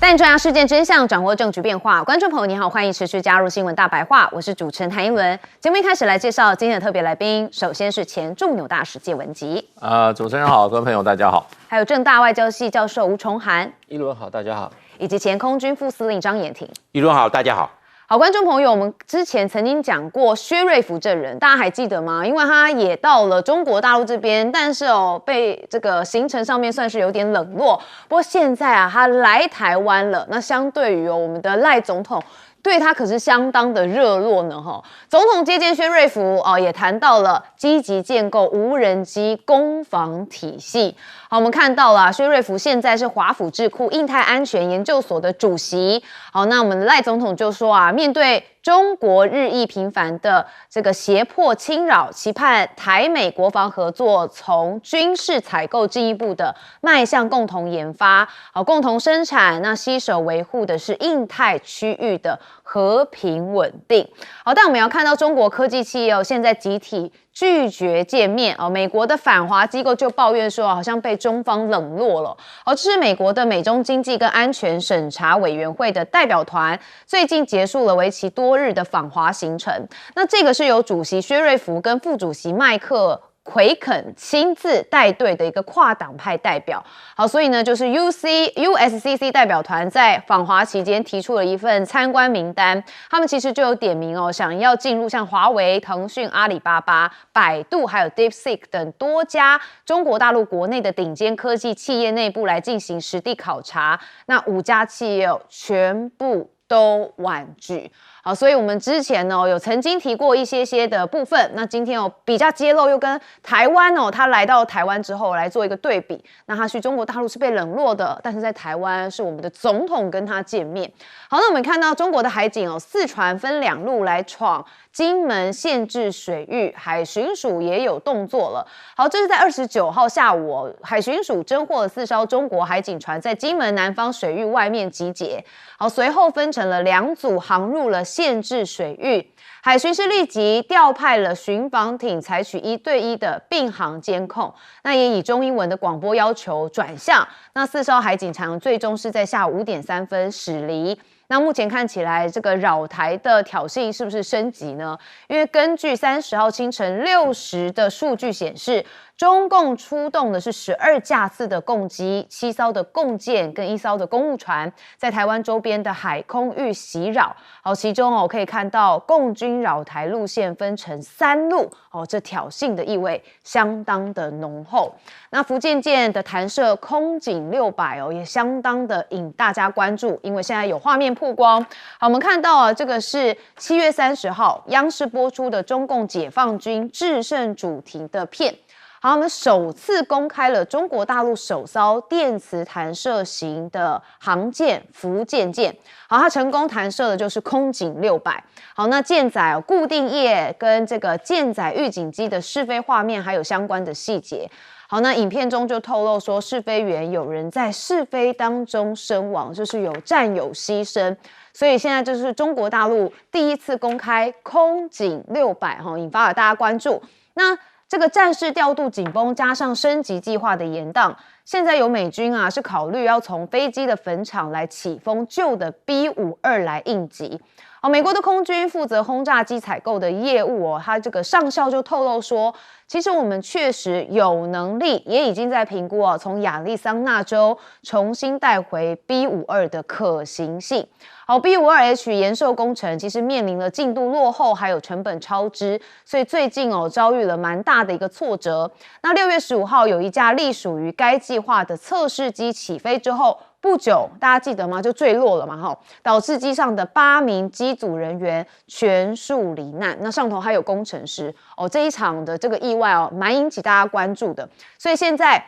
带你抓事件真相，掌握政局变化。观众朋友你好，欢迎持续加入新闻大白话，我是主持人谭英文。节目一开始来介绍今天的特别来宾，首先是前驻纽大使谢文吉。主持人好，各位朋友大家好。还有政大外交系教授吴崇涵。一轮好，大家好。以及前空军副司令张延廷。一轮好，大家好。好，观众朋友，我们之前曾经讲过薛瑞福这人，大家还记得吗？因为他也到了中国大陆这边，但是被这个行程上面算是有点冷落。不过现在啊，他来台湾了，那相对于我们的赖总统，对他可是相当的热络呢。总统接见薛瑞福也谈到了积极建构无人机攻防体系。好，我们看到了薛瑞福现在是华府智库印太安全研究所的主席。好，那我们赖总统就说啊，面对中国日益频繁的这个胁迫侵扰，期盼台美国防合作从军事采购进一步的迈向共同研发，好，共同生产，那携手维护的是印太区域的和平稳定。好，但我们要看到中国科技企业现在集体拒绝见面。美国的反华机构就抱怨说，好像被中方冷落了。这是美国的美中经济跟安全审查委员会的代表团最近结束了为期多日的访华行程。那这个是由主席薛瑞福跟副主席麦克奎肯亲自带队的一个跨党派代表。好，所以呢，就是 USCC 代表团在访华期间提出了一份参观名单，他们其实就有点名想要进入像华为、腾讯、阿里巴巴、百度还有 DeepSeek 等多家中国大陆国内的顶尖科技企业内部来进行实地考察。那5家企业全部都婉拒。好，所以我们之前有曾经提过一些的部分，那今天比较揭露，又跟台湾他来到台湾之后来做一个对比。那他去中国大陆是被冷落的，但是在台湾是我们的总统跟他见面。好，那我们看到中国的海警四船分2路来闯金门限制水域，海巡署也有动作了。好，这是在29号下午海巡署侦获了4艘中国海警船在金门南方水域外面集结。好，随后分成了2组航入了限制水域，海巡是立即调派了巡防艇，采取1对1的并航监控，那也以中英文的广播要求转向。那4艘海警船最终是在下午5点3分驶离。那目前看起来，这个扰台的挑衅是不是升级呢？因为根据30号清晨6时的数据显示，中共出动的是12架次的共机、7艘的共舰跟1艘的公务船，在台湾周边的海空域袭扰。好，其中可以看到共军扰台路线分成3路，这挑衅的意味相当的浓厚。那福建舰的弹射空警600也相当的引大家关注，因为现在有画面曝光。好，我们看到这个是7月30号央视播出的中共解放军制胜主题的片。好，我们首次公开了中国大陆首艘电磁弹射型的航舰福建舰。好，它成功弹射的就是空警600。好，那舰载固定翼跟这个舰载预警机的试飞画面，还有相关的细节。好，那影片中就透露说，试飞员有人在试飞当中身亡，就是有战友牺牲。所以现在就是中国大陆第一次公开空警600，引发了大家关注。那这个战事调度紧绷，加上升级计划的延宕，现在有美军是考虑要从飞机的坟场来起风旧的 B-52来应急。好，美国的空军负责轰炸机采购的业务他这个上校就透露说，其实我们确实有能力，也已经在评估从亚利桑那州重新带回 B-52的可行性。好， B-52H 延寿工程其实面临了进度落后，还有成本超支，所以最近遭遇了蛮大的一个挫折。那6月15号有一架隶属于该计划的测试机起飞之后，不久大家记得吗？就坠落了嘛，导致机上的8名机组人员全数罹难。那上头还有工程师这一场的这个意外蛮引起大家关注的。所以现在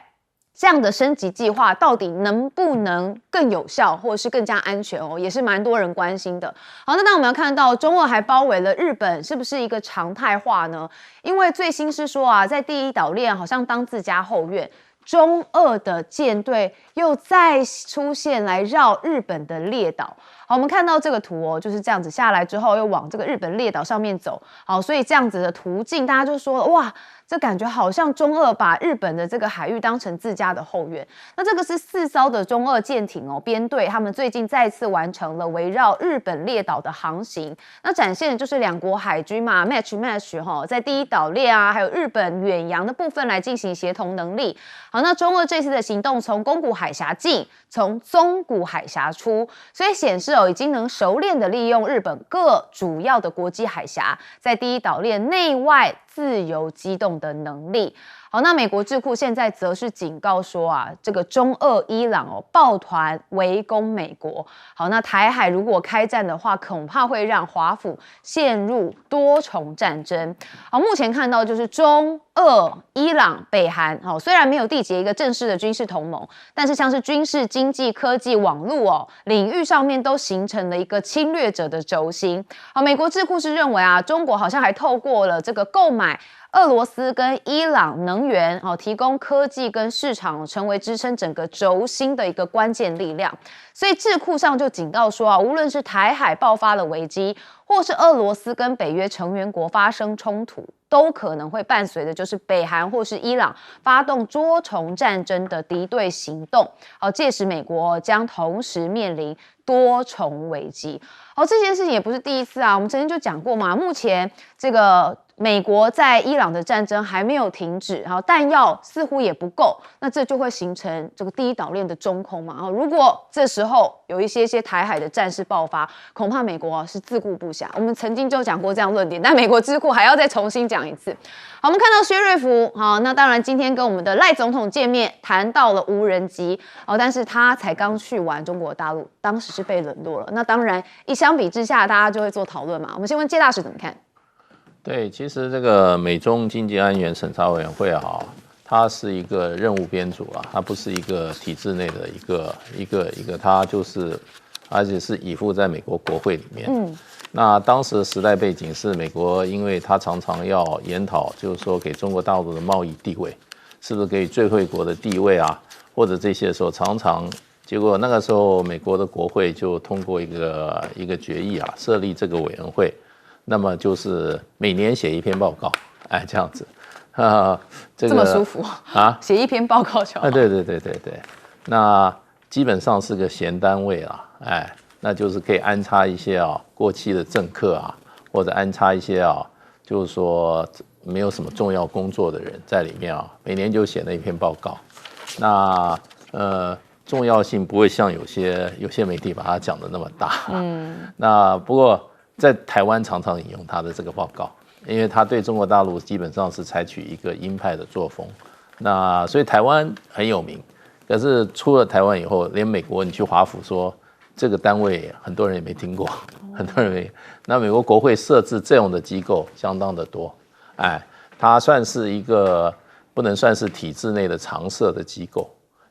这样的升级计划到底能不能更有效，或者是更加安全也是蛮多人关心的。好，那当我们要看到中俄还包围了日本，是不是一个常态化呢？因为最新是说在第一岛链好像当自家后院。中俄的舰队又再出现来绕日本的列岛。好，我们看到这个图就是这样子下来之后，又往这个日本列岛上面走。好，所以这样子的途径，大家就说哇，这感觉好像中俄把日本的这个海域当成自家的后院。那这个是4艘的中俄舰艇编队，他们最近再次完成了围绕日本列岛的航行，那展现的就是两国海军嘛 match 在第一岛链啊，还有日本远洋的部分来进行协同能力。好，那中俄这次的行动从宫古海峡进，从宗谷海峡出，所以显示已经能熟练的利用日本各主要的国际海峡，在第一岛链内外自由机动的能力。好，那美国智库现在则是警告说这个中俄伊朗抱团围攻美国。好，那台海如果开战的话，恐怕会让华府陷入多重战争。好，目前看到就是中俄、伊朗、北韩，虽然没有缔结一个正式的军事同盟，但是像是军事、经济、科技、网络领域上面都形成了一个侵略者的轴心。好，美国智库是认为中国好像还透过了这个购买俄罗斯跟伊朗能源，提供科技跟市场，成为支撑整个轴心的一个关键力量。所以智库上就警告说无论是台海爆发了危机，或是俄罗斯跟北约成员国发生冲突，都可能会伴随的就是北韩或是伊朗发动多重战争的敌对行动。好，届时美国将同时面临多重危机。好，这件事情也不是第一次我们曾经就讲过嘛，目前这个美国在伊朗的战争还没有停止，然后弹药似乎也不够，那这就会形成这个第一岛链的中空嘛。如果这时候有一些台海的战事爆发，恐怕美国是自顾不暇。我们曾经就讲过这样论点，但美国智库还要再重新讲一次。好，我们看到薛瑞福，那当然今天跟我们的赖总统见面，谈到了无人机，但是他才刚去完中国大陆，当时是被冷落了。那当然一相比之下，大家就会做讨论嘛。我们先问介大使怎么看？对，其实这个美中经济安全审查委员会它是一个任务编组它不是一个体制内的一个，它就是而且是依附在美国国会里面。那当时的时代背景是美国，因为它常常要研讨，就是说给中国大陆的贸易地位，是不是给予最惠国的地位或者这些的时候，常常结果那个时候美国的国会就通过一个决议设立这个委员会。那么就是每年写一篇报告，这样子，这么舒服写一篇报告就好。对，那基本上是个闲单位那就是可以安插一些过气的政客或者安插一些就是说没有什么重要工作的人在里面每年就写那一篇报告。那重要性不会像有些媒体把它讲的那么大。那不过。在台湾常常引用他的这个报告，因为他对中国大陆基本上是采取一个鹰派的作风，那所以台湾很有名。可是出了台湾以后，连美国你去华府说这个单位，很多人也没听过，很多人没。那美国国会设置这样的机构相当的多，它算是一个不能算是体制内的常设的机构。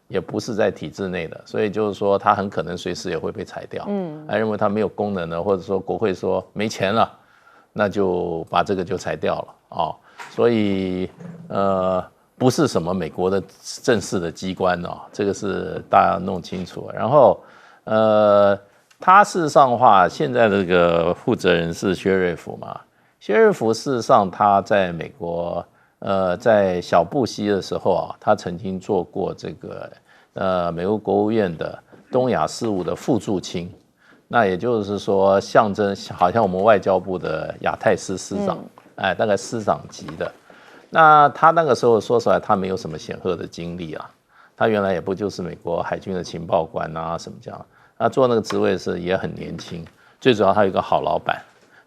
也不是在体制内的，所以就是说，他很可能随时也会被裁掉。还认为他没有功能了，或者说国会说没钱了，那就把这个就裁掉了所以不是什么美国的正式的机关这个是大家弄清楚。然后他事实上的话，现在的这个负责人是薛瑞福嘛？薛瑞福事实上他在美国。在小布希的时候他曾经做过这个美国国务院的东亚事务的副驻青，那也就是说象征好像我们外交部的亚太司司长，大概司长级的。那他那个时候说实来，他没有什么显赫的经历他原来也不就是美国海军的情报官什么这样，他做那个职位是也很年轻，最主要他有一个好老板，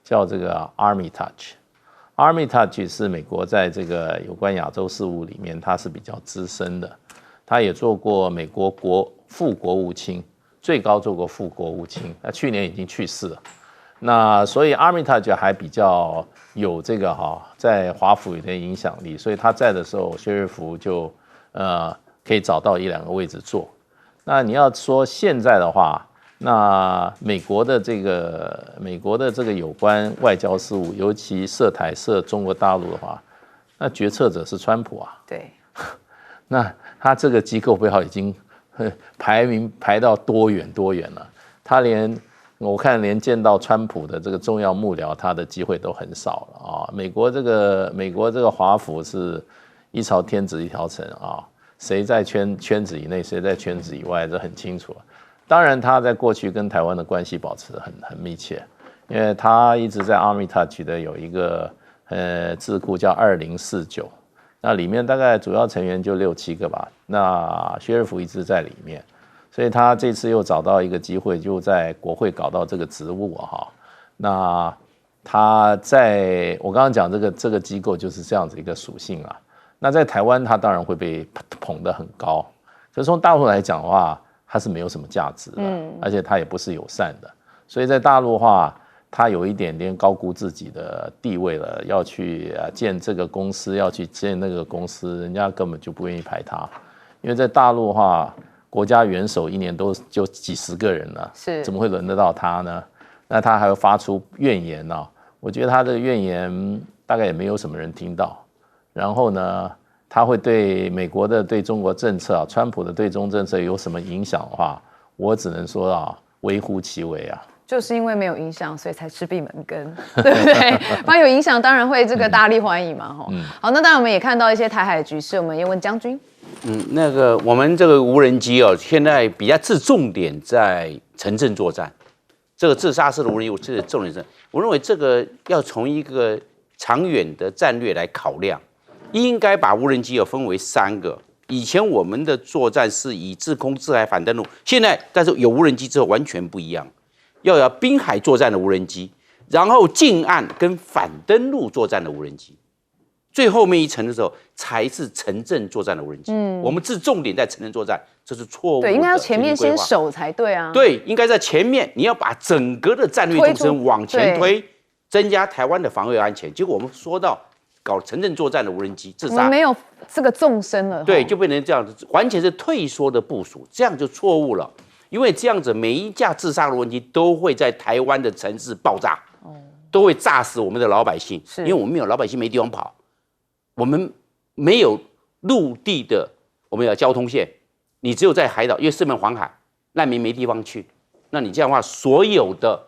叫这个 Armitage。Armitage 是美国在这个有关亚洲事务里面，他是比较资深的，他也做过美国副国务卿，最高做过副国务卿，他去年已经去世了。那所以 Armitage 还比较有这个在华府有点影响力，所以他在的时候，薛瑞福就可以找到1、2个位置做。那你要说现在的话，那美国的这个有关外交事务，尤其涉台涉中国大陆的话，那决策者是川普对，那他这个机构不要已经排名排到多远了？他连我看连见到川普的这个重要幕僚，他的机会都很少了啊。美国这个华府是一朝天子一朝臣啊，谁在圈子以内，谁在圈子以外，这很清楚。当然，他在过去跟台湾的关系保持很密切，因为他一直在 Armitage 的有一个智库叫2049，那里面大概主要成员就6、7个吧。那薛瑞福一直在里面。所以他这次又找到一个机会，就在国会搞到这个职务哈。那他在我刚刚讲这个机构就是这样子一个属性啊。那在台湾，他当然会被捧得很高。可是从大陆来讲的话，他是没有什么价值的，而且他也不是友善的。所以在大陆的话，他有一点点高估自己的地位了，要去建这个公司，要去建那个公司，人家根本就不愿意排他，因为在大陆的话。国家元首一年都就几十个人了，怎么会轮得到他呢？那他还会发出怨言呢？我觉得他的怨言大概也没有什么人听到。然后呢，他会对美国的对中国政策川普的对中政策有什么影响的话，我只能说微乎其微啊。就是因为没有影响，所以才吃闭门羹，对不对？不然有影响，当然会这个大力欢迎嘛，好，那当然我们也看到一些台海的局势，我们也问将军。那个我们这个无人机现在比较置重点在城镇作战，这个自杀式的无人机，我这个重点是，我认为这个要从一个长远的战略来考量，应该把无人机分为3个。以前我们的作战是以制空、制海、反登陆，现在但是有无人机之后完全不一样，要有滨海作战的无人机，然后近岸跟反登陆作战的无人机。最后面一层的时候，才是城镇作战的无人机。我们置重点在城镇作战，这是错误的。对，应该要前面先守才对啊。对，应该在前面，你要把整个的战略纵深往前推，增加台湾的防卫安全。结果我们说到搞城镇作战的无人机自杀，我们没有这个纵深了。对，就变成这样子，完全是退缩的部署，这样就错误了。因为这样子，每一架自杀的无人机都会在台湾的城市爆炸，都会炸死我们的老百姓，因为我们没有老百姓没地方跑。我们没有陆地的，我们有交通线，你只有在海岛，因为四面环海，难民没地方去。那你这样的话，所有的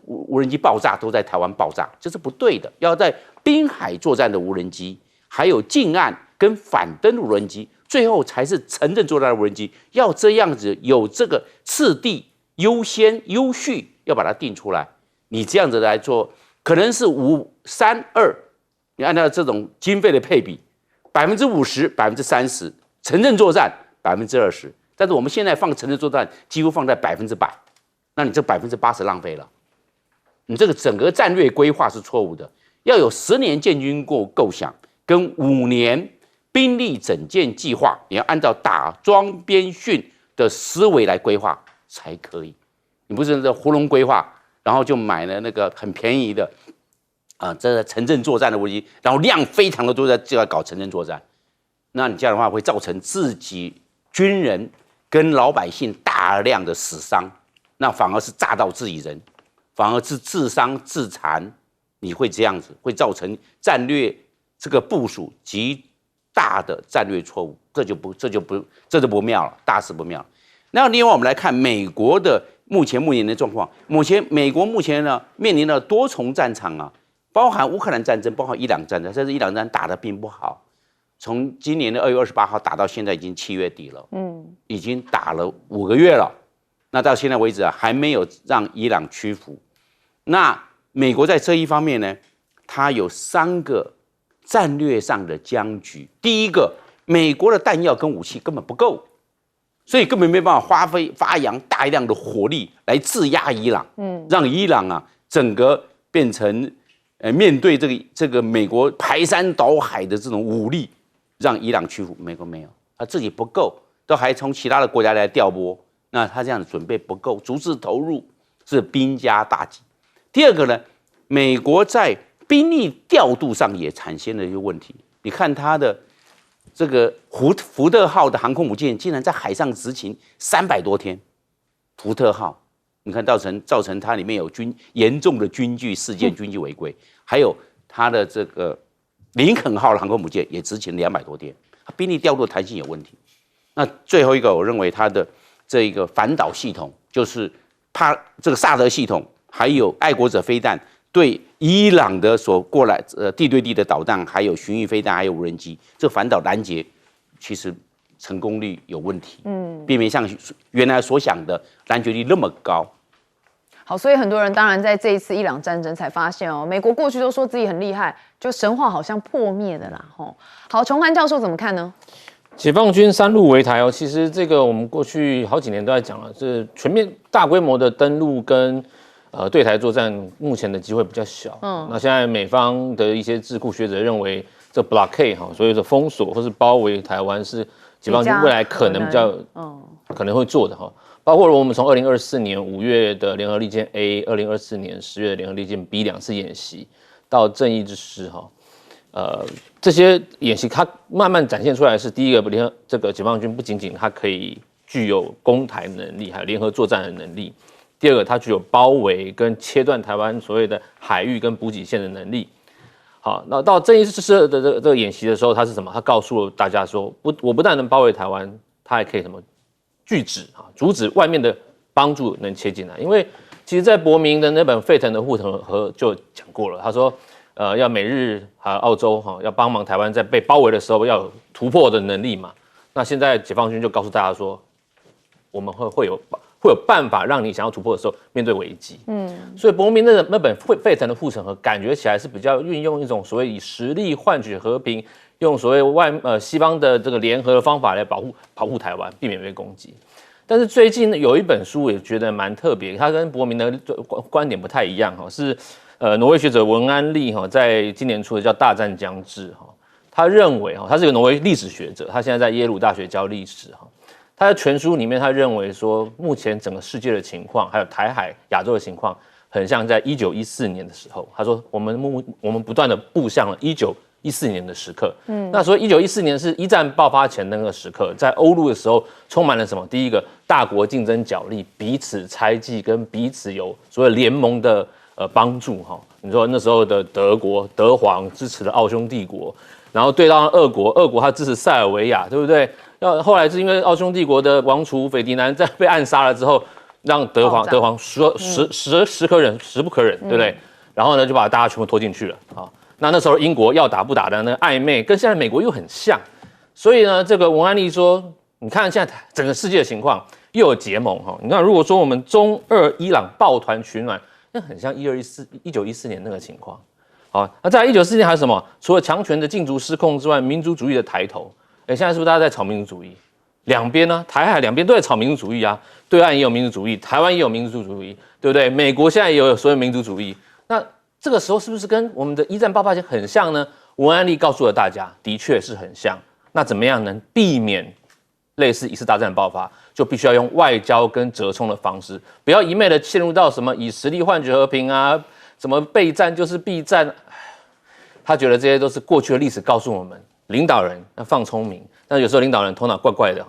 无人机爆炸都在台湾爆炸，这是不对的。要在滨海作战的无人机，还有近岸跟反登陆无人机，最后才是城镇作战的无人机。要这样子有这个次第优先优序，要把它定出来。你这样子来做，可能是5-3-2。你按照这种经费的配比，50%、30%，城镇作战20%，但是我们现在放城镇作战几乎放在100%，那你这80%浪费了，你这个整个战略规划是错误的，要有10年建军构想跟5年兵力整建计划，你要按照打桩编训的思维来规划才可以，你不是这糊弄规划，然后就买了那个很便宜的。这个城镇作战的无人机，然后量非常的多，就要搞城镇作战，那你这样的话会造成自己军人跟老百姓大量的死伤，那反而是炸到自己人，反而是自伤自残，你会这样子，会造成战略这个部署极大的战略错误，这就不妙了，大事不妙了。那另外我们来看美国的目前的状况，美国目前呢面临了多重战场啊。包含乌克兰战争，包含伊朗战争，但是伊朗战争打得并不好。从今年的2月28号打到现在已经7月底了，已经打了5个月了。那到现在为止还没有让伊朗屈服。那美国在这一方面呢，它有3个战略上的僵局。第一个，美国的弹药跟武器根本不够，所以根本没办法发扬大量的火力来制压伊朗，让伊朗整个变成。面对这个美国排山倒海的这种武力，让伊朗屈服，美国没有，他自己不够，都还从其他的国家来调拨，那他这样的准备不够，逐次投入是兵家大忌。第二个呢，美国在兵力调度上也产生了一个问题，你看他的这个福特号的航空母舰竟然在海上执勤300多天，福特号。你看造成它里面有严重的军纪事件、军纪违规，还有它的这个林肯号的航空母舰也执勤200多天，它兵力调度弹性有问题。那最后一个，我认为它的这一个反导系统，就是怕这个萨德系统，还有爱国者飞弹对伊朗的所过来地对地的导弹，还有巡弋飞弹，还有无人机，这反导拦截其实成功率有问题，并没像原来所想的拦截率那么高。好，所以很多人当然在这一次伊朗战争才发现美国过去都说自己很厉害，就神话好像破灭的啦。好，崇涵教授怎么看呢？解放军3入围台其实这个我们过去好几年都在讲了，这全面大规模的登陆跟对台作战，目前的机会比较小。那现在美方的一些智库学者认为，这 blockade 所谓的封锁或是包围台湾是解放军未来可能比较可能会做的包括我们从2024年5月的联合利剑 A，2024年10月的联合利剑 B 2次演习，到正义之师这些演习它慢慢展现出来是第一个，这个解放军不仅仅它可以具有攻台能力，还有联合作战的能力；第二个，它具有包围跟切断台湾所谓的海域跟补给线的能力。好，那到正义之师的这个演习的时候，它是什么？它告诉大家说，我不但能包围台湾，它还可以什么？拒止阻止外面的帮助能切进来，因为其实，在伯明的那本沸腾的护城河就讲过了，他说，要美日还有澳洲要帮忙台湾在被包围的时候要有突破的能力嘛。那现在解放军就告诉大家说，我们会有办法让你想要突破的时候面对危机。所以伯明的那本沸腾的护城河感觉起来是比较运用一种所谓以实力换取和平。用所谓西方的这个联合的方法来保护台湾，避免被攻击。但是最近有一本书也觉得蛮特别，它跟伯明的观点不太一样是挪威学者文安利在今年出的叫《大战将至》他认为他是一个挪威历史学者，他现在在耶鲁大学教历史他在全书里面他认为说，目前整个世界的情况，还有台海、亚洲的情况，很像在1914年的时候。他说我们不断的步向了1914年的时刻，那所以1914年是一战爆发前那个时刻，在欧陆的时候充满了什么？第一个，大国竞争角力，彼此猜忌，跟彼此有所谓联盟的帮助你说那时候的德皇支持了奥匈帝国，然后对到俄国他支持塞尔维亚，对不对？后来是因为奥匈帝国的王储斐迪南在被暗杀了之后，让德皇时可忍，时不可忍，对不对？然后呢，就把大家全部拖进去了那时候英国要打不打的那个暧昧，跟现在美国又很像，所以呢，这个文安利说，你看现在整个世界的情况又有结盟你看，如果说我们中俄伊朗抱团取暖，那很像1914年那个情况。好，那在1914年还有什么？除了强权的竞逐失控之外，民族主义的抬头。现在是不是大家在炒民族主义？两边呢，台海两边都在炒民族主义啊，对岸也有民族主义，台湾也有民族主义，对不对？美国现在也有所谓民族主义，那这个时候是不是跟我们的一战爆发前很像呢？文安利告诉了大家，的确是很像。那怎么样能避免类似一次大战的爆发？就必须要用外交跟折冲的方式，不要一昧的陷入到什么以实力换取和平啊，什么备战就是避战。他觉得这些都是过去的历史告诉我们，领导人要放聪明，但有时候领导人头脑怪怪的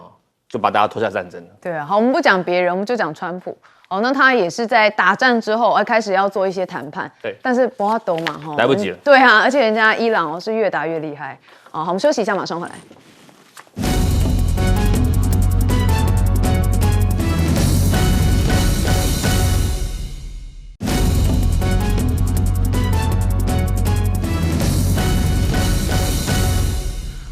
就把大家拖下战争了。对啊，好，我们不讲别人，我们就讲川普。那他也是在打战之后，开始要做一些谈判。对，但是不要抖嘛，来不及了。对啊，而且人家伊朗是越打越厉害。好，我们休息一下，马上回来。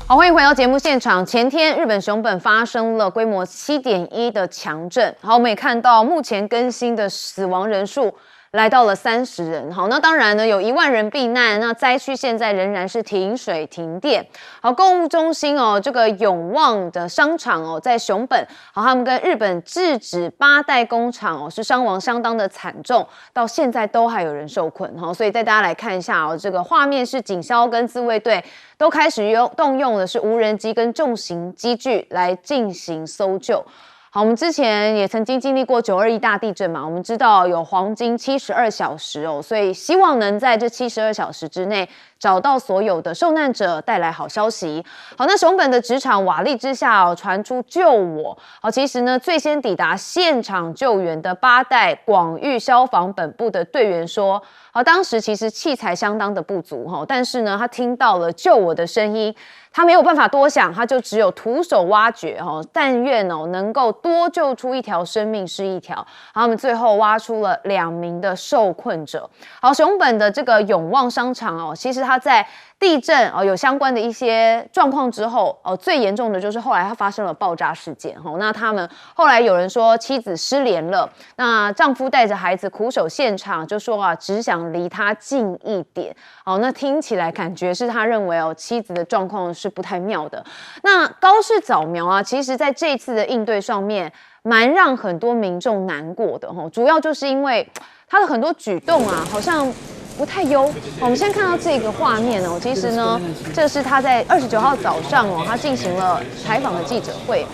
好，欢迎回到节目现场。前天日本熊本发生了规模7.1的强震。好，我们也看到目前更新的死亡人数来到了30人。好，那当然呢，有1万人避难。那灾区现在仍然是停水停电。好，购物中心这个永旺的商场在熊本，好，他们跟日本制纸8代工厂是伤亡相当的惨重，到现在都还有人受困。好，所以带大家来看一下这个画面是警消跟自卫队都开始动用的是无人机跟重型机具来进行搜救。好，我们之前也曾经经历过921大地震嘛，我们知道有黄金72小时所以希望能在这72小时之内找到所有的受难者，带来好消息。好，那熊本的职场瓦砾之下传出救我。好，其实呢，最先抵达现场救援的8代广域消防本部的队员说，好，当时其实器材相当的不足但是呢，他听到了救我的声音。他没有办法多想，他就只有徒手挖掘但愿能够多救出一条生命是一条。他们最后挖出了2名的受困者。好，熊本的这个永旺商场其实它在地震有相关的一些状况之后最严重的就是后来它发生了爆炸事件那他们后来有人说妻子失联了，那丈夫带着孩子苦守现场，就说只想离他近一点。那听起来感觉是他认为妻子的状况是不太妙的。那高市早苗其实在这次的应对上面蛮让很多民众难过的主要就是因为他的很多举动好像不太优。我们先看到这个画面其实呢，这是他在29号早上他进行了采访的记者会。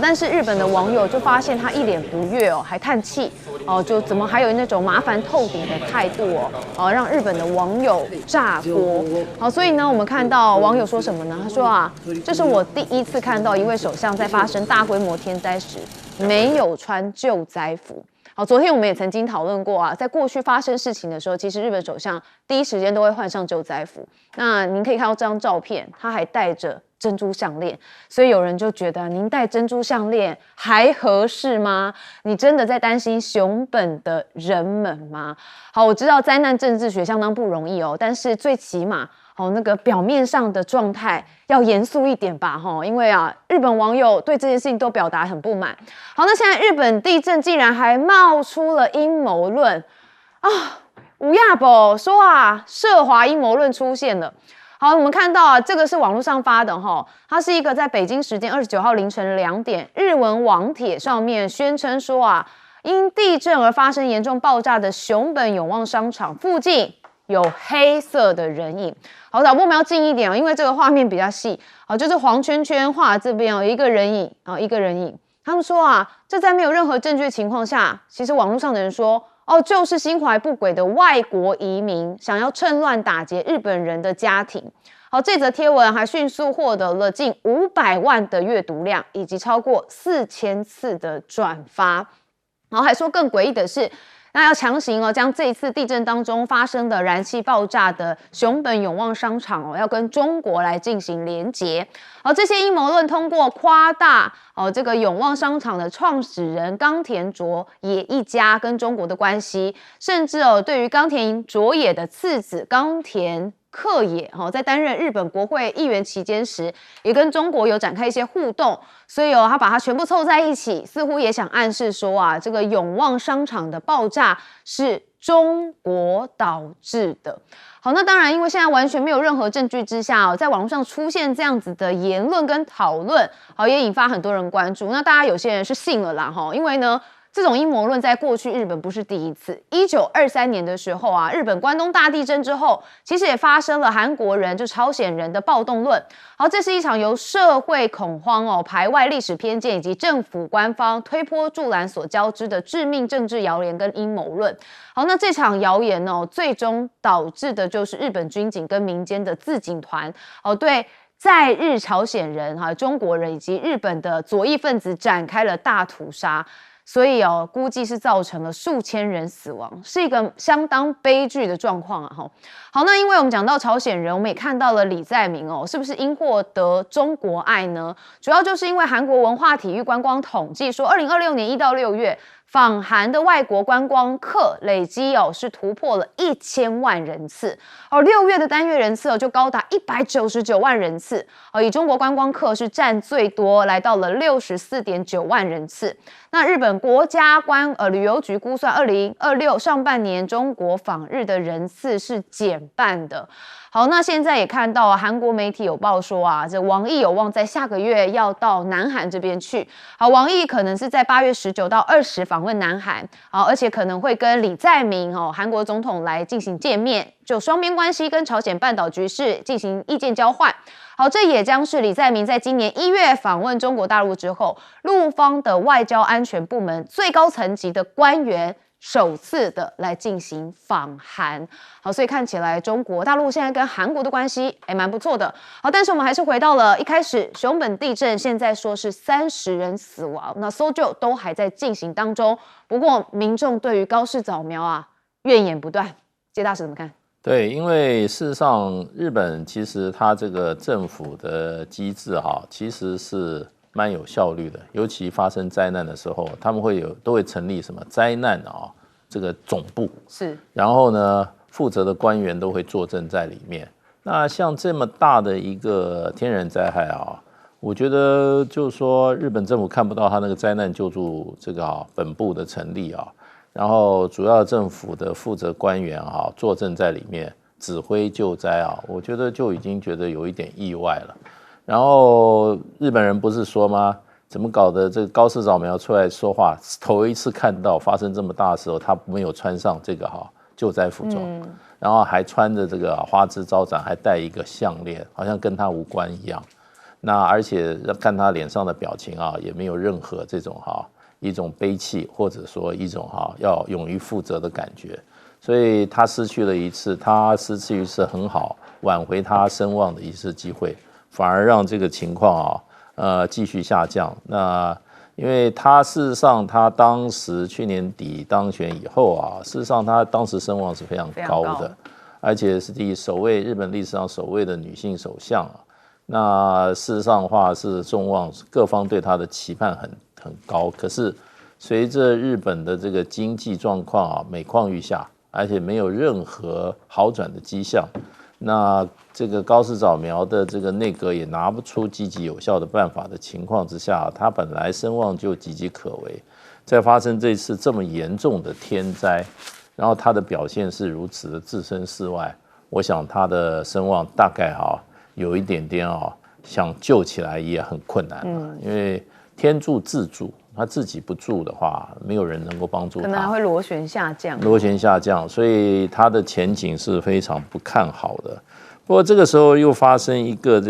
但是日本的网友就发现他一脸不悦还叹气就怎么还有那种麻烦透顶的态度让日本的网友炸锅。好，所以呢，我们看到网友说什么呢？他说这是我第一次看到一位首相在发生大规模天灾时没有穿救灾服。好，昨天我们也曾经讨论过在过去发生事情的时候，其实日本首相第一时间都会换上救灾服。那您可以看到这张照片，他还戴着珍珠项链，所以有人就觉得您戴珍珠项链还合适吗？你真的在担心熊本的人们吗？好，我知道灾难政治学相当不容易但是最起码那个表面上的状态要严肃一点吧因为日本网友对这件事情都表达很不满。好，那现在日本地震竟然还冒出了阴谋论吴亚宝说涉华阴谋论出现了。好，我们看到这个是网络上发的它是一个在北京时间29号凌晨2点，日文网帖上面宣称说因地震而发生严重爆炸的熊本永旺商场附近有黑色的人影。好，导播我们要近一点因为这个画面比较细就是黄圈圈画这边有一个人影一个人影。他们说这在没有任何证据的情况下，其实网络上的人说就是心怀不轨的外国移民想要趁乱打劫日本人的家庭。好，这则贴文还迅速获得了近500万的阅读量，以及超过4000次的转发。然后还说更诡异的是，那要强行将这一次地震当中发生的燃气爆炸的熊本永旺商场要跟中国来进行连结。这些阴谋论通过夸大这个永旺商场的创始人冈田卓也一家跟中国的关系，甚至对于冈田卓也的次子冈田克也在担任日本国会议员期间时，也跟中国有展开一些互动，所以他把它全部凑在一起，似乎也想暗示说这个永旺商场的爆炸是中国导致的。好，那当然，因为现在完全没有任何证据之下在网络上出现这样子的言论跟讨论，也引发很多人关注。那大家有些人是信了啦因为呢，这种阴谋论在过去日本不是第一次。1923年的时候日本关东大地震之后，其实也发生了韩国人就朝鲜人的暴动论。好，这是一场由社会恐慌排外历史偏见以及政府官方推波助澜所交织的致命政治谣言跟阴谋论。好，那这场谣言最终导致的就是日本军警跟民间的自警团对在日朝鲜人中国人以及日本的左翼分子展开了大屠杀。所以估计是造成了数千人死亡，是一个相当悲剧的状况好，那因为我们讲到朝鲜人，我们也看到了李在明是不是因祸得中国爱呢？主要就是因为韩国文化体育观光统计说，2026年1到6月访韩的外国观光客累积是突破了1000万人次，6月的单月人次就高达199万人次，以中国观光客是占最多，来到了64.9万人次。那日本国家旅游局估算，2026上半年中国访日的人次是减半的。好，那现在也看到韩国媒体有报说这王毅有望在下个月要到南韩这边去。好，王毅可能是在8月19到20访问南韩，而且可能会跟李在明韩国总统来进行见面，就双边关系跟朝鲜半岛局势进行意见交换。好，这也将是李在明在今年1月访问中国大陆之后，陆方的外交安全部门最高层级的官员首次的来进行访韩。好，所以看起来中国大陆现在跟韩国的关系还蛮不错的。好，但是我们还是回到了一开始，熊本地震现在说是30人死亡，那搜救都还在进行当中。不过民众对于高市早苗啊怨言不断，谢大使怎么看？对，因为事实上日本其实它这个政府的机制其实是蛮有效率的，尤其发生灾难的时候，他们都会成立什么灾难这个总部是，然后呢，负责的官员都会坐镇在里面。那像这么大的一个天然灾害我觉得就是说，日本政府看不到他那个灾难救助这个本部的成立然后主要政府的负责官员坐镇在里面指挥救灾我觉得就已经觉得有一点意外了。然后日本人不是说吗？怎么搞的？这个高市早苗出来说话，头一次看到发生这么大的时候，他没有穿上这个救灾服装，然后还穿着这个花枝招展，还戴一个项链，好像跟他无关一样。那而且看他脸上的表情也没有任何这种一种悲戚，或者说一种要勇于负责的感觉。所以他失去了一次很好挽回他声望的一次机会，反而让这个情况继续下降。那因为他事实上他当时去年底当选以后事实上他当时声望是非常高的，而且是日本历史上首位的女性首相那事实上的话是众望，各方对他的期盼很高。可是随着日本的这个经济状况每况愈下，而且没有任何好转的迹象，那这个高市早苗的这个内阁也拿不出积极有效的办法的情况之下，他本来声望就岌岌可危，再发生这次这么严重的天灾，然后他的表现是如此的置身事外，我想他的声望大概有一点点想救起来也很困难因为天助自助，他自己不助的话，没有人能够帮助他，可能还会螺旋下降。螺旋下降，所以他的前景是非常不看好的。不过这个时候又发生一个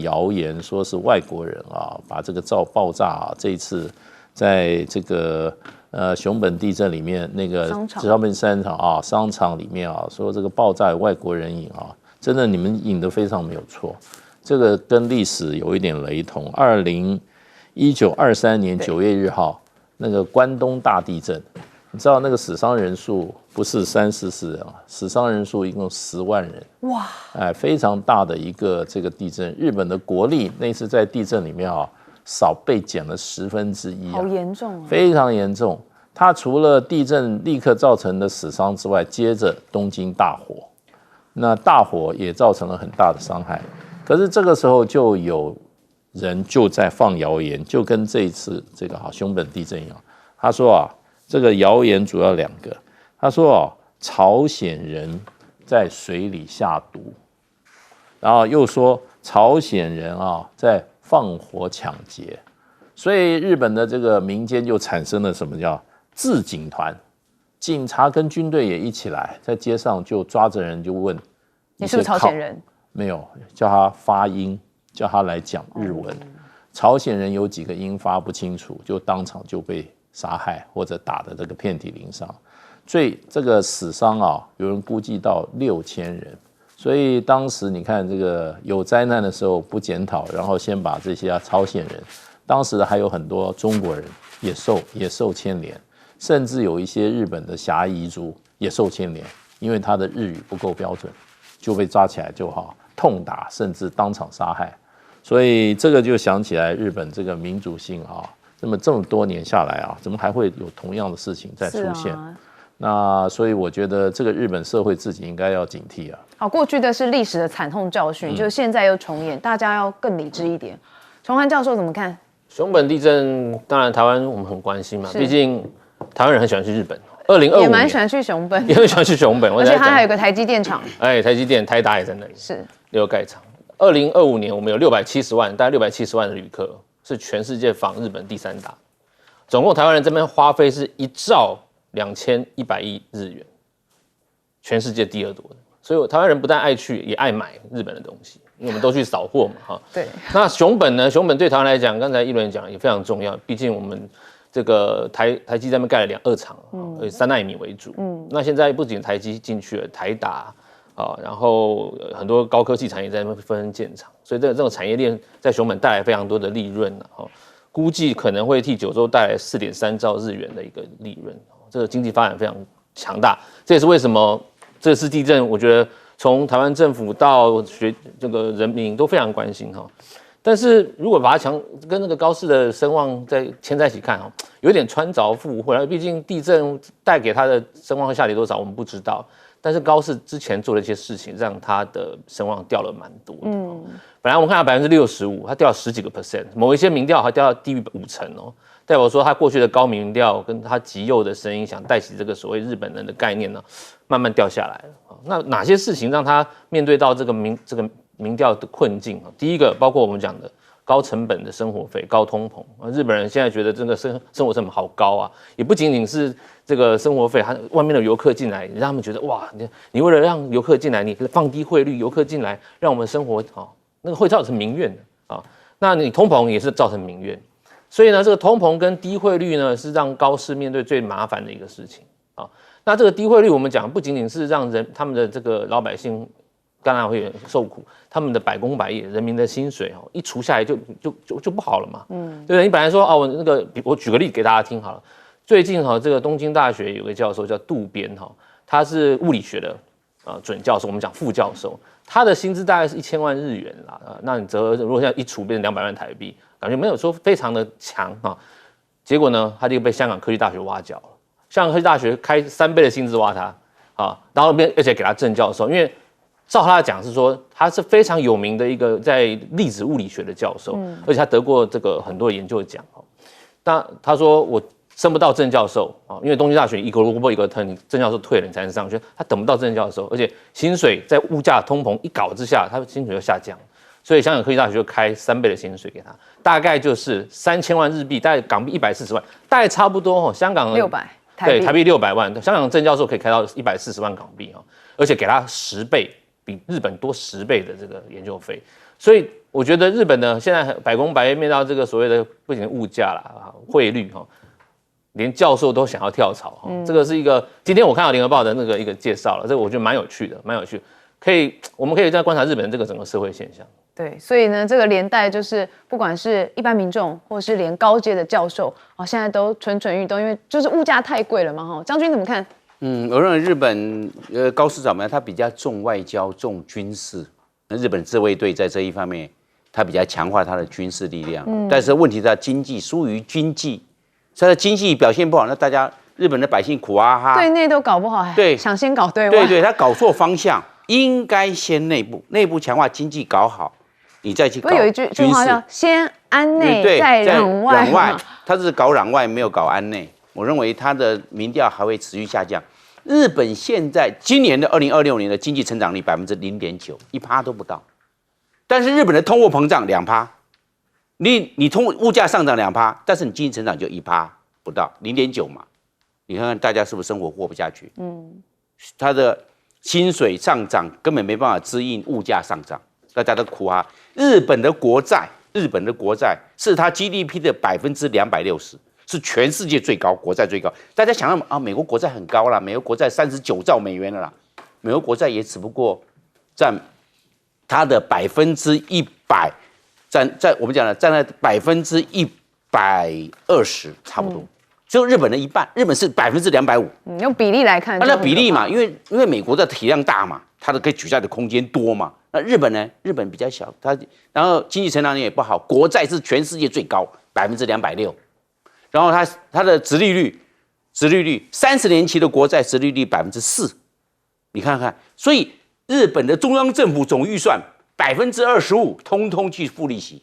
谣言，说是外国人把这个爆炸这一次在这个熊本地震里面那个上面商场里面说这个爆炸有外国人引真的你们引得非常没有错，这个跟历史有一点雷同。1923年9月1号那个关东大地震，你知道那个死伤人数不是30-40人死伤人数一共10万人，哇，非常大的一个这个地震。日本的国力那次在地震里面少被减了1/10好严重非常严重。它除了地震立刻造成的死伤之外，接着东京大火，那大火也造成了很大的伤害。可是这个时候就有人就在放谣言，就跟这一次这个熊本地震一样。他说这个谣言主要2个。他说朝鲜人在水里下毒，然后又说朝鲜人在放火抢劫，所以日本的这个民间就产生了什么叫自警团，警察跟军队也一起来，在街上就抓着人就问你是不是朝鲜人？没有，叫他发音，叫他来讲日文。朝鲜人有几个音发不清楚，就当场就被杀害或者打的这个遍体鳞伤。这个死伤有人估计到6000人。所以当时你看这个有灾难的时候不检讨，然后先把这些朝鲜人，当时还有很多中国人也受牵连，甚至有一些日本的侠彝族也受牵连，因为他的日语不够标准，就被抓起来就痛打，甚至当场杀害。所以这个就想起来日本这个民主性这么多年下来怎么还会有同样的事情在出现？那所以我觉得这个日本社会自己应该要警惕好，过去的是历史的惨痛教训，就是现在又重演，大家要更理智一点。崇涵教授怎么看？熊本地震，当然台湾我们很关心嘛，毕竟台湾人很喜欢去日本。2025年也蛮喜欢去熊本，也很喜欢去熊本，而且它还有个台积电厂。台积电、台达也在那里，是也有盖厂。2025年我们有670万，大概670万的旅客，是全世界访日本第3大。总共台湾人这边花费是1兆2100亿日元，全世界第2多的。所以台湾人不但爱去，也爱买日本的东西，因为我们都去扫货嘛，对。那熊本呢？熊本对台湾来讲，刚才一轮讲也非常重要，毕竟我们这个台积在那边盖了2厂，3奈米为主。那现在不仅台积进去了，台达然后很多高科技产业在那边纷纷建厂，所以这种产业链在熊本带来非常多的利润估计可能会替九州带来4.3兆日元的一个利润，这个经济发展非常强大。这也是为什么这次地震，我觉得从台湾政府到这个人民都非常关心但是如果把它跟那个高市的声望牵在一起看有点穿凿附会，毕竟地震带给他的声望会下跌多少我们不知道，但是高市之前做了一些事情，让他的声望掉了蛮多的。本来我们看到65%，它掉了10几个%，某一些民调还掉到低于50%代表说他过去的高民调跟他极右的声音想带起这个所谓日本人的概念慢慢掉下来了。那哪些事情让他面对到这个民调的困境？第一个包括我们讲的高成本的生活费、高通膨，日本人现在觉得这个生活成本好高啊，也不仅仅是这个生活费，外面的游客进来，让他们觉得哇，你为了让游客进来，你放低汇率，游客进来，让我们生活那个会造成民怨的那你通膨也是造成民怨，所以呢，这个通膨跟低汇率呢，是让高市面对最麻烦的一个事情那这个低汇率，我们讲不仅仅是让他们的这个老百姓当然会受苦，他们的百工百业，人民的薪水一除下来就不好了嘛，对不对？你本来说我举个例给大家听好了，最近这个东京大学有个教授叫渡边他是物理学的准教授，我们讲副教授，他的薪资大概是1000万日元啦，那你如果现在一除变成200万台币，感觉没有说非常的强结果呢，他就被香港科技大学挖角了，香港科技大学开3倍的薪资挖他然后而且给他正教授，因为照他讲是说他是非常有名的一个在粒子物理学的教授，而且他得过这个很多研究奖但他说我升不到正教授因为东京大学一个turn，你正教授退了你才能上去，他等不到正教授，而且薪水在物价通膨一搞之下，他的薪水就下降，所以香港科技大学就开3倍的薪水给他，大概就是3000万日币，大概港币140万，大概差不多香港600对台币600万，香港正教授可以开到140万港币而且给他10倍，比日本多10倍的这个研究费，所以我觉得日本呢现在百工百业面到这个所谓的不仅物价啦、汇率连教授都想要跳槽这个是一个今天我看到联合报的那个一个介绍了，这个我觉得蛮有趣的，我们可以再观察日本这个整个社会现象。对，所以呢，这个连带就是不管是一般民众，或是连高阶的教授现在都蠢蠢欲动，因为就是物价太贵了嘛将军怎么看？我认为日本高市长他比较重外交、重军事。那日本自卫队在这一方面，他比较强化他的军事力量。但是问题是他经济疏于经济，所以他经济表现不好，那大家日本的百姓苦哈。对内都搞不好，对，想先搞对外。对，他搞错方向，应该先内部强化经济搞好，你再去搞军事。有一句话叫先安内再攘外，他是搞攘外，没有搞安内。我认为他的民调还会持续下降。日本现在今年的2026年的经济成长率0.9%，1%都不到。但是日本的通货膨胀2%，你物价上涨2%，但是你经济成长就1%不到，0.9嘛。你看看大家是不是生活过不下去？他的薪水上涨根本没办法支应物价上涨，大家都苦啊。日本的国债是它 GDP 的260%。是全世界最高，国债最高。大家想到美国国债很高啦，美国国债39兆美元了啦，美国国债也只不过占它的100%，我们讲的占了120%，差不多，就日本的一半，日本是250%。用比例来看，那比例嘛，因为美国的体量大嘛，它的可以举债的空间多嘛。那日本呢？日本比较小，然后经济成长率也不好，国债是全世界最高260%。然后它的殖利率30年期的国债殖利率4%，你看看，所以日本的中央政府总预算25%通通去付利息，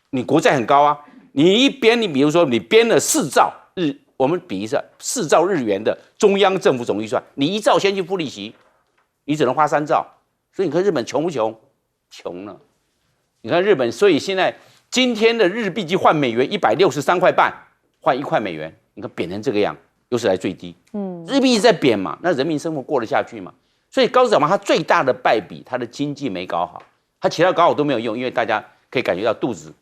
你国债很高啊，你比如说你编了4兆我们比一下4兆日元的中央政府总预算，你1兆先去付利息，你只能花3兆，所以你看日本穷不穷？穷了。你看日本，所以现在今天的日币去换美元163块半。换1块美元，你看贬成这个样，有史以来最低。日币一直在贬嘛，那人民生活过得下去嘛？所以高市长他最大的败笔，他的经济没搞好，他其他搞好都没有用，因为大家可以感觉到肚子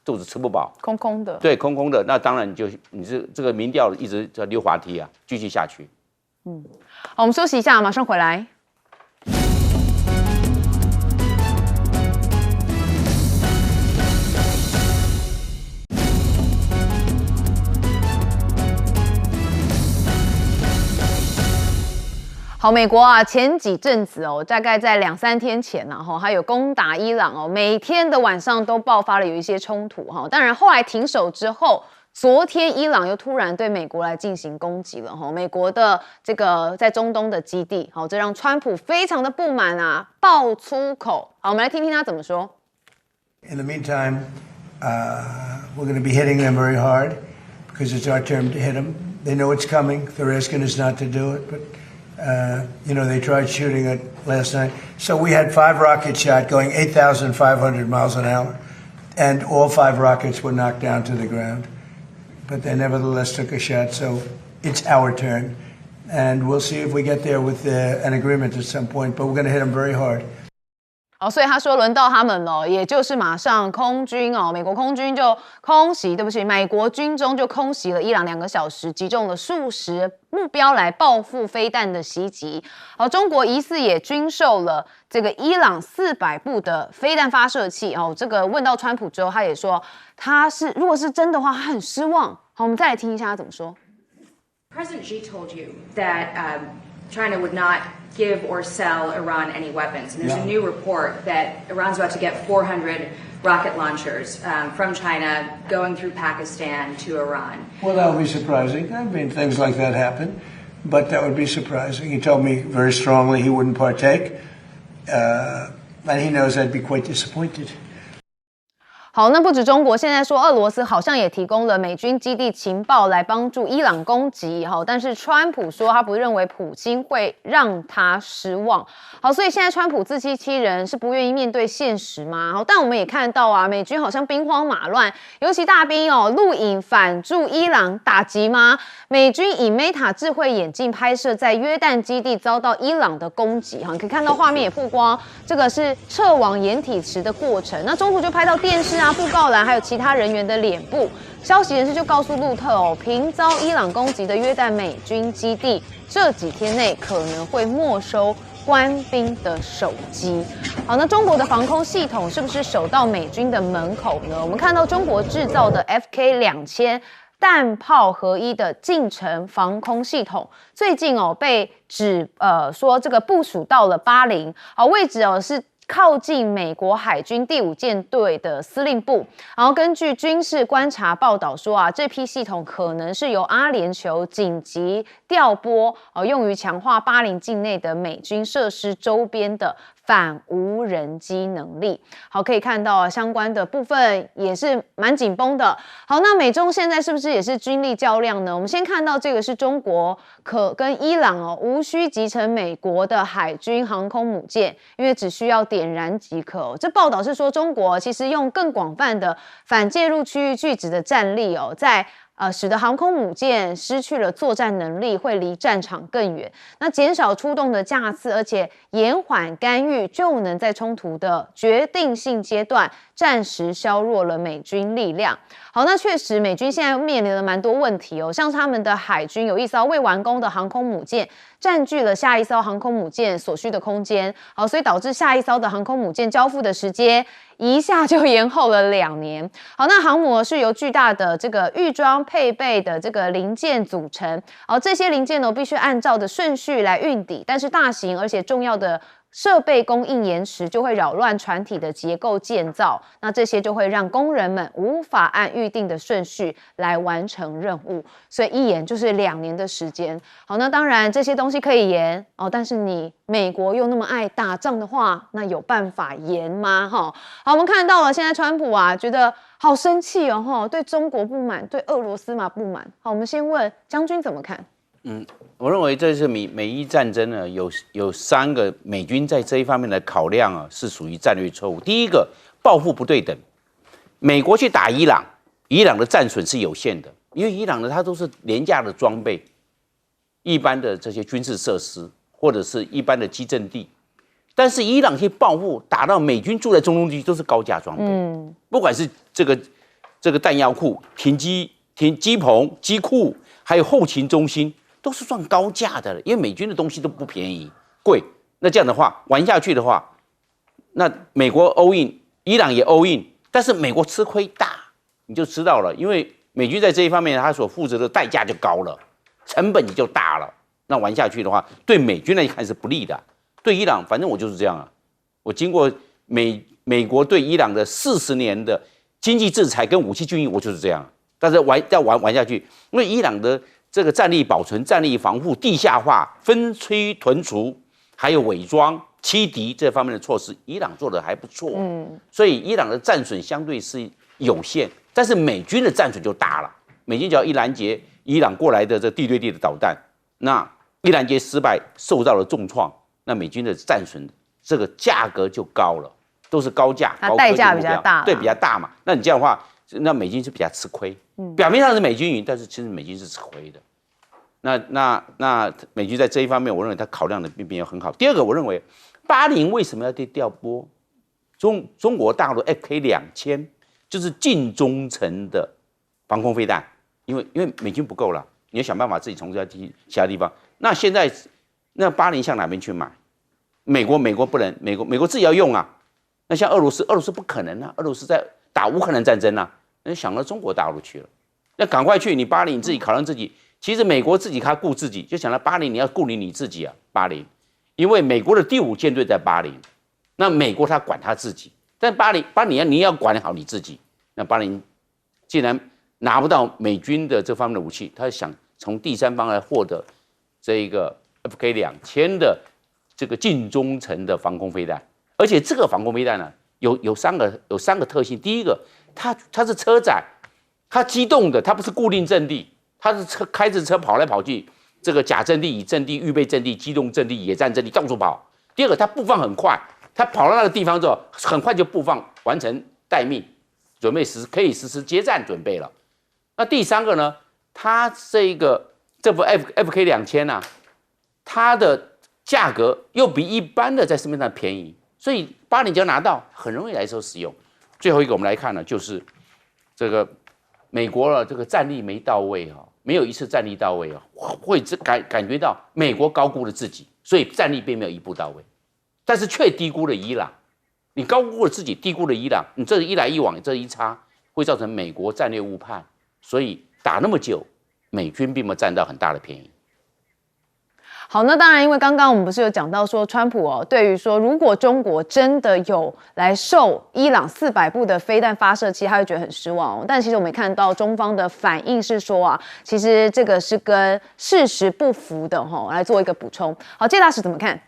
肚子吃不饱，空空的。对，空空的，那当然你这个民调一直在溜滑梯啊，继续下去。好，我们休息一下，马上回来。好，美国啊，前几阵子哦，大概在2、3天前呢，还有攻打伊朗哦，每天的晚上都爆发了有一些冲突哈。当然后来停手之后，昨天伊朗又突然对美国来进行攻击了哈。美国的这个在中东的基地，好，这让川普非常的不满啊，爆粗口。好，我们来听听他怎么说。In the meantime, we're going to be hitting them very hard because it's our turn to hit them. They know it's coming. They're asking us not to do it, but. They tried shooting it last night. So we had 5 rockets shot going 8,500 miles an hour, and all 5 rockets were knocked down to the ground. But they nevertheless took a shot, so it's our turn. And we'll see if we get there with an agreement at some point, but we're going to hit them very hard. 好，所以他说轮到他们了，也就是马上空军哦，美国空军就空袭，对不起，美国军中就空袭了伊朗2个小时，击中了数十目标来报复飞弹的袭击。好，中国疑似也军售了这个伊朗400部的飞弹发射器哦。这个问到川普之后，他也说如果是真的话，他很失望。好，我们再来听一下他怎么说。President Xi told you that China would not give or sell Iran any weapons. And there's a new report that Iran's about to get 400 rocket launchers from China going through Pakistan to Iran. Well, that would be surprising. I mean, things like that happen, but that would be surprising. He told me very strongly he wouldn't partake, and he knows I'd be quite disappointed. 好，那不止中国，现在说俄罗斯好像也提供了美军基地情报来帮助伊朗攻击。好，但是川普说他不认为普京会让他失望。好，所以现在川普自欺欺人，是不愿意面对现实吗？好，但我们也看到啊，美军好像兵荒马乱，尤其大兵哦录影反驻伊朗打击吗？美军以 Meta 智慧眼镜拍摄在约旦基地遭到伊朗的攻击。好，你可以看到画面也曝光，这个是撤往掩体池的过程。那中途就拍到电视啊、布告栏还有其他人员的脸部。消息人士就告诉路特哦，频遭伊朗攻击的约旦美军基地，这几天内可能会没收官兵的手机。好，那中国的防空系统是不是守到美军的门口呢？我们看到中国制造的 FK2000弹炮合一的近程防空系统，最近哦被说这个部署到了巴林，好，位置哦是靠近美国海军第5舰队的司令部。然后根据军事观察报道说啊，这批系统可能是由阿联酋紧急调拨，用于强化巴林境内的美军设施周边的反无人机能力。好，可以看到啊，相关的部分也是蛮紧绷的。好，那美中现在是不是也是军力较量呢？我们先看到这个是中国可跟伊朗哦无需集成美国的海军航空母舰，因为只需要点燃即可哦。这报道是说中国其实用更广泛的反介入区域拒止的战力哦，在使得航空母舰失去了作战能力，会离战场更远。那减少出动的架次，而且延缓干预，就能在冲突的决定性阶段暂时削弱了美军力量。好，那确实美军现在面临了蛮多问题哦，像他们的海军有一艘未完工的航空母舰，占据了下一艘航空母舰所需的空间。好，所以导致下一艘的航空母舰交付的时间一下就延后了2年。好，那航母是由巨大的这个预装配备的这个零件组成，好，这些零件呢必须按照的顺序来运抵，但是大型而且重要的设备供应延迟就会扰乱船体的结构建造，那这些就会让工人们无法按预定的顺序来完成任务，所以一延就是2年的时间。好，那当然这些东西可以延哦，但是你美国又那么爱打仗的话，那有办法延吗？好，我们看到了现在川普啊，觉得好生气哦，对中国不满，对俄罗斯嘛不满。好，我们先问将军怎么看？我认为这次美伊战争呢，有3个美军在这一方面的考量啊，是属于战略错误。第一个，报复不对等，美国去打伊朗，伊朗的战损是有限的，因为伊朗呢它都是廉价的装备，一般的这些军事设施或者是一般的基阵地，但是伊朗去报复打到美军住在中东地区都是高价装备，不管是这个这个弹药库、停机棚、机库，还有后勤中心，都是算高价的了。因为美军的东西都不便宜，贵。那这样的话玩下去的话，那美国 all in， 伊朗也 all in， 但是美国吃亏大，你就知道了。因为美军在这一方面，他所负责的代价就高了，成本也就大了。那玩下去的话，对美军来看是不利的。对伊朗，反正我就是这样啊。我经过美国对伊朗的40年的经济制裁跟武器禁运，我就是这样。但是要玩下去，因为伊朗的这个战力保存、战力防护、地下化、分区屯除，还有伪装、欺敌这方面的措施，伊朗做的还不错。所以伊朗的战损相对是有限，但是美军的战损就大了。美军只要一拦截伊朗过来的这地对地的导弹，那一拦截失败，受到了重创，那美军的战损这个价格就高了，都是高价，它代价比较大，对，比较大嘛。那你这样的话，那美军是比较吃亏。表面上是美军赢，但是其实美军是吃亏的。那美军在这一方面，我认为他考量的并没有很好。第二个，我认为80为什么要对调拨中国大陆 FK2000，就是近中程的防空飞弹，因为美军不够了，你要想办法自己从其他地方。那现在那80向哪边去买？美国不能，美国自己要用啊。那像俄罗斯不可能啊，俄罗斯在打乌克兰战争啊，那想到中国大陆去了，那赶快去，你80你自己考量自己。其实美国自己他顾自己，就想到80你要顾你自己啊，80，因为美国的第5舰队在80，那美国他管他自己，但80你要管好你自己。那80既然拿不到美军的这方面的武器，他想从第三方来获得这一个 FK2000的这个近中程的防空飞弹，而且这个防空飞弹呢有三个特性。第一个，它是车载，它机动的，它不是固定阵地，它是开着车跑来跑去，这个假阵地、乙阵地、预备阵地、机动阵地、野战阵地到处跑。第二个，它布放很快，它跑到那个地方之后，很快就布放完成待命，准备可以实施接战准备了。那第三个呢，它这部 FK2000啊，它的价格又比一般的在市面上便宜，所以80只要拿到，很容易来收使用。最后一个我们来看呢，就是这个美国的这个战力没到位啊，没有一次战力到位啊，会感觉到美国高估了自己，所以战力并没有一步到位，但是却低估了伊朗。你高估了自己，低估了伊朗，你这一来一往，这一差，会造成美国战略误判，所以打那么久，美军并没有占到很大的便宜。好，那当然，因为刚刚我们不是有讲到说，川普对于说，如果中国真的有来售伊朗400部的飞弹发射器，他会觉得很失望但其实我们也看到中方的反应是说啊，其实这个是跟事实不符的来做一个补充。好，介大使怎么看？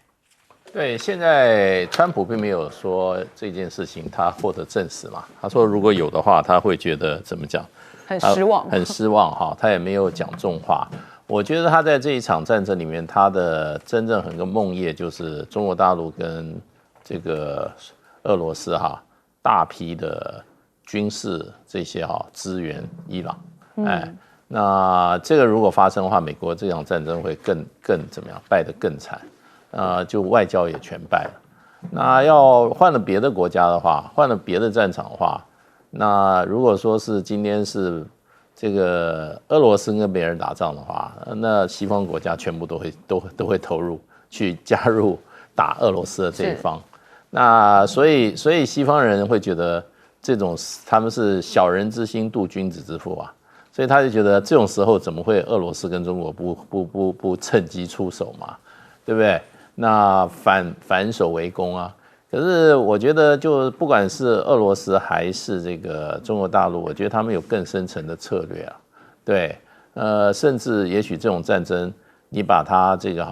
对，现在川普并没有说这件事情他获得证实嘛，他说如果有的话，他会觉得怎么讲？很失望，很失望哈，他也没有讲重话。我觉得他在这一场战争里面，他的真正很个梦魇就是中国大陆跟这个俄罗斯大批的军事这些支援伊朗，那这个如果发生的话，美国这场战争会更怎么样，败得更惨，就外交也全败了。那要换了别的国家的话，换了别的战场的话，那如果说是今天是这个俄罗斯跟别人打仗的话，那西方国家全部都会投入去加入打俄罗斯的这一方。那所以西方人会觉得这种他们是小人之心度君子之腹啊，所以他就觉得这种时候怎么会俄罗斯跟中国不趁机出手嘛，对不对？那反手为攻啊。可是我觉得，就不管是俄罗斯还是这个中国大陆，我觉得他们有更深层的策略啊，对，甚至也许这种战争，你把它这个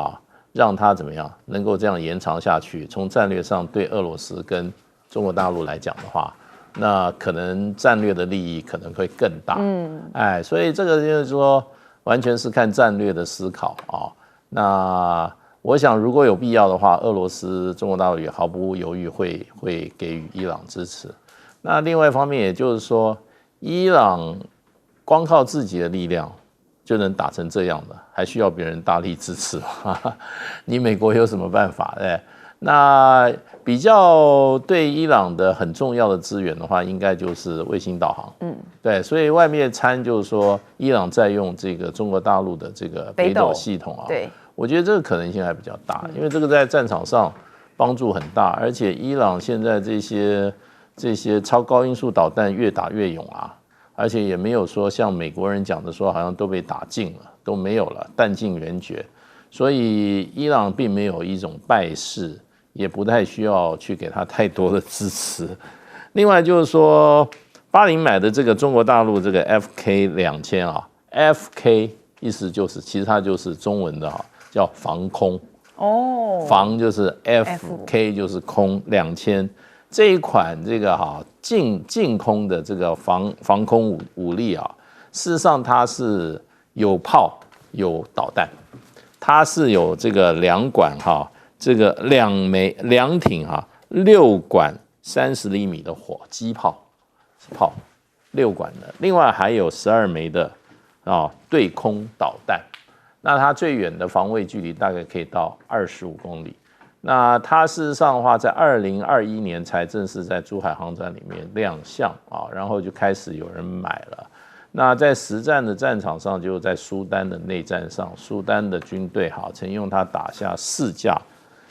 让它怎么样，能够这样延长下去，从战略上对俄罗斯跟中国大陆来讲的话，那可能战略的利益可能会更大，所以这个就是说，完全是看战略的思考啊，那。我想，如果有必要的话，俄罗斯、中国大陆也毫不犹豫会给予伊朗支持。那另外一方面，也就是说，伊朗光靠自己的力量就能打成这样的，还需要别人大力支持吗？你美国有什么办法？那比较对伊朗的很重要的资源的话，应该就是卫星导航。对，所以外面参就是说，伊朗在用这个中国大陆的这个北斗系统啊。对，我觉得这个可能性还比较大，因为这个在战场上帮助很大，而且伊朗现在这些超高音速导弹越打越勇啊，而且也没有说像美国人讲的说好像都被打尽了，都没有了，弹尽援绝，所以伊朗并没有一种败势，也不太需要去给他太多的支持。另外就是说，巴林买的这个中国大陆这个 FK2000啊 ，FK 意思就是其实它就是中文的叫防空哦，防就是 FK 就是空2000。这一款这个近空的这个防空武力啊，事实上它是有炮有导弹，它是有这个2管这个2挺6管30厘米的机炮6管的，另外还有12枚的对空导弹，那它最远的防卫距离大概可以到25公里。那它事实上的话，在2021年才正式在珠海航展里面亮相然后就开始有人买了。那在实战的战场上，就在苏丹的内战上，苏丹的军队曾用它打下4架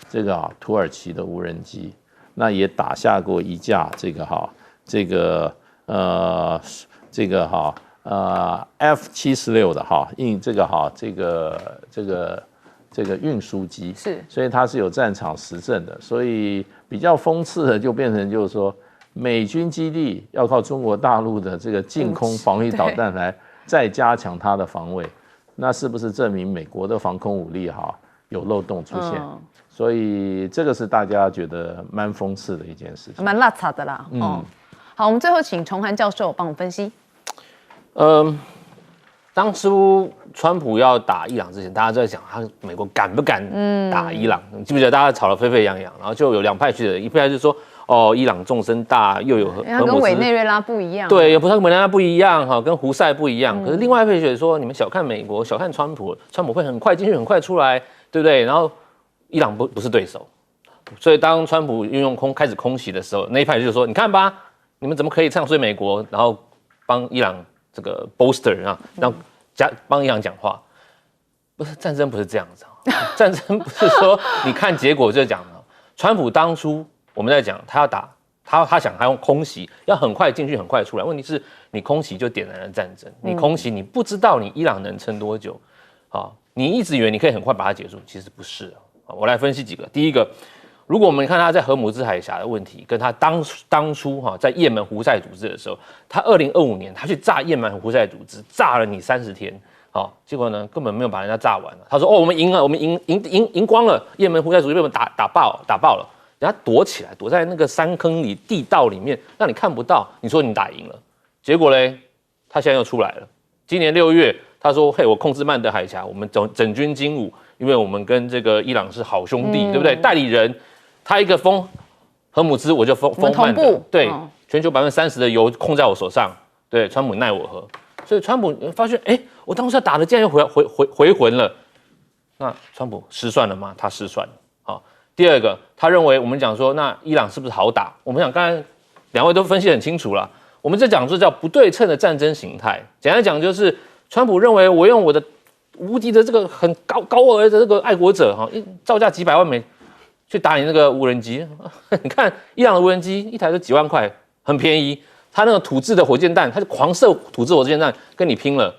这个土耳其的无人机，那也打下过1架F76的这个运输机，是，所以它是有战场实证的，所以比较讽刺的就变成就是说，美军基地要靠中国大陆的这个近空防御导弹来再加强它的防卫，那是不是证明美国的防空武力有漏洞出现？所以这个是大家觉得蛮讽刺的一件事情，蛮辣擦的啦。好，我们最后请崇涵教授帮我们分析。当初川普要打伊朗之前，大家都在讲美国敢不敢打伊朗？你记不记得大家吵得沸沸扬扬？然后就有2派去的，一派就说伊朗众生大，又有核跟委内瑞拉不一样，对，不跟委内瑞拉不一样跟胡塞不一样。可是另外一派觉得说，你们小看美国，小看川普，川普会很快进去，很快出来，对不对？然后伊朗不是对手，所以当川普运用开始空袭的时候，那一派就说，你看吧，你们怎么可以唱衰美国，然后帮伊朗这个 bolster 让帮伊朗讲话？不是战争，不是这样子战争不是说你看结果就讲了。川普当初我们在讲他要打，他想他用空袭，要很快进去，很快出来。问题是你空袭就点燃了战争，你空袭你不知道你伊朗能撑多久，你一直以为你可以很快把它结束，其实不是。我来分析几个。第一个，如果我们看他在荷姆兹海峡的问题，跟他当初在也门胡塞组织的时候，他2025年他去炸也门胡塞组织，炸了你30天，结果呢根本没有把人家炸完了。他说我们赢了，我们赢光了，也门胡塞组织被我们打爆了，人家躲起来，躲在那个山坑里、地道里面，让你看不到。你说你打赢了，结果嘞，他现在又出来了。今年6月，他说：“嘿，我控制曼德海峡，我们整军精武，因为我们跟这个伊朗是好兄弟，对不对？代理人。”他一个封荷姆兹，我就封曼德，对，全球30%的油控在我手上，对，川普奈我何？所以川普发现，我当时要打的竟然又回魂了，那川普失算了吗？他失算了。好，第二个，他认为我们讲说，那伊朗是不是好打？我们讲刚才2位都分析很清楚了，我们这讲这叫不对称的战争形态。简单讲就是，川普认为我用我的无敌的这个很高额的这个爱国者造价几百万美。去打你那个无人机，你看伊朗的无人机一台都几万块，很便宜。他那个土制的火箭弹，他就狂射土制火箭弹跟你拼了。